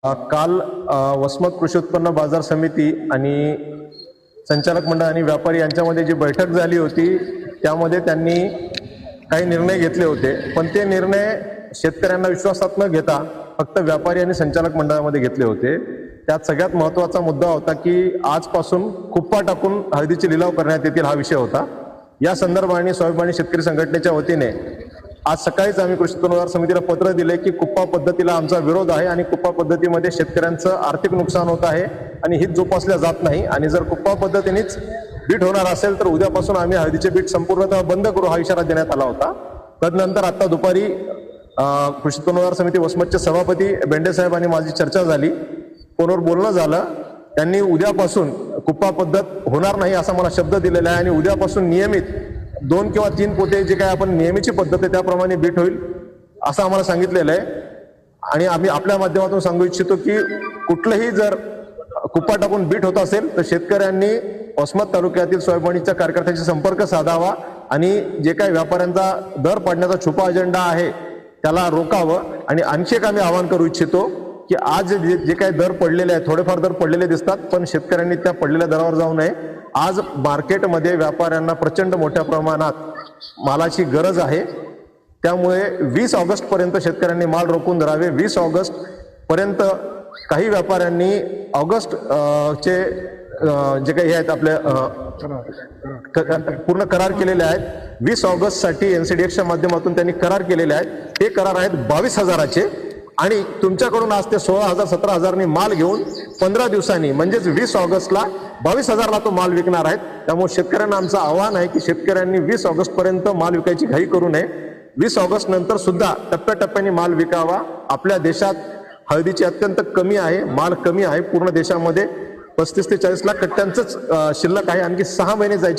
काल वसमत कृषी उत्पन्न बाजार समिती आणि संचालक मंडळ आणि व्यापारी यांच्यामध्ये जी बैठक झाली होती त्यामध्ये त्यांनी काही निर्णय घेतले होते, पण ते निर्णय शेतकऱ्यांना विश्वासात न घेता फक्त व्यापारी आणि संचालक मंडळामध्ये घेतले होते। त्यात सगळ्यात महत्त्वाचा मुद्दा होता की आजपासून कुप्पा टाकून हळदीचे लिलाव करण्यात येतील हा विषय होता। या संदर्भाने स्वाभिमानी शेतकरी संघटनेच्या वतीने आज सकाळीच आम्ही कृषी उत्पन्न बाजार समितीला पत्र दिले की कुप्पा पद्धतीला आमचा विरोध आहे आणि कुप्पा पद्धतीमध्ये शेतकऱ्यांचं आर्थिक नुकसान होत आहे आणि हित जोपासल्या जात नाही आणि जर कुप्पा पद्धतीनेच बीट होणार असेल तर उद्यापासून आम्ही हळदीचे बीट संपूर्णतः बंद करू हा इशारा देण्यात आला होता। तदनंतर आता दुपारी कृषी उत्पन्न बाजार समिती वसमतचे सभापती बेंडे साहेब आणि माझी चर्चा झाली, फोनवर बोलणं झालं। त्यांनी उद्यापासून कुप्पा पद्धत होणार नाही असा मला शब्द दिलेला आहे आणि उद्यापासून नियमित 2 किंवा 3 पोते जे काही आपण नेहमीची पद्धत आहे त्याप्रमाणे बीट होईल असं आम्हाला सांगितलेलं आहे। आणि आम्ही आपल्या माध्यमातून सांगू इच्छितो की कुठलंही जर कुप्पा टाकून बीट होत असेल तर शेतकऱ्यांनी वसमत तालुक्यातील स्वाभिमानीच्या कार्यकर्त्यांशी संपर्क साधावा आणि जे काही व्यापाऱ्यांचा दर पाडण्याचा छुपा अजेंडा आहे त्याला रोकावं। आणि आणखी एक आम्ही आवाहन करू इच्छितो की आज जे काही दर पडलेले आहेत, थोडेफार दर पडलेले दिसतात, पण शेतकऱ्यांनी त्या पडलेल्या दरावर जाऊ नये। आज मार्केटमध्ये व्यापाऱ्यांना प्रचंड मोठ्या प्रमाणात मालाची गरज आहे, त्यामुळे 20 ऑगस्ट पर्यंत शेतकऱ्यांनी माल रोखून धरावे। 20 ऑगस्ट पर्यंत काही व्यापाऱ्यांनी ऑगस्ट चे जे काही आहेत आपले पूर्ण करार केलेले आहेत। 20 ऑगस्ट साठी एनसीडीएक्सच्या माध्यमातून त्यांनी करार केलेले आहेत। ते करार आहेत 22,000चे आणि तुमच्याकडून आज ते 16,000 17,000नी माल घेऊन 15 दिवसांनी म्हणजेच 20 ऑगस्टला 22,000ला तो माल विकणार आहेत। त्यामुळे शेतकऱ्यांना आमचं आव्हान आहे की शेतकऱ्यांनी 20 ऑगस्ट पर्यंत माल विकायची घाई करू नये। 20 ऑगस्ट नंतर सुद्धा टप्प्याटप्प्याने माल विकावा। आपल्या देशात हळदीची अत्यंत कमी आहे, माल कमी आहे। पूर्ण देशामध्ये 35 ते 40 लाख कट्ट्यांचंच शिल्लक आहे, आणखी 6 महिने जायचे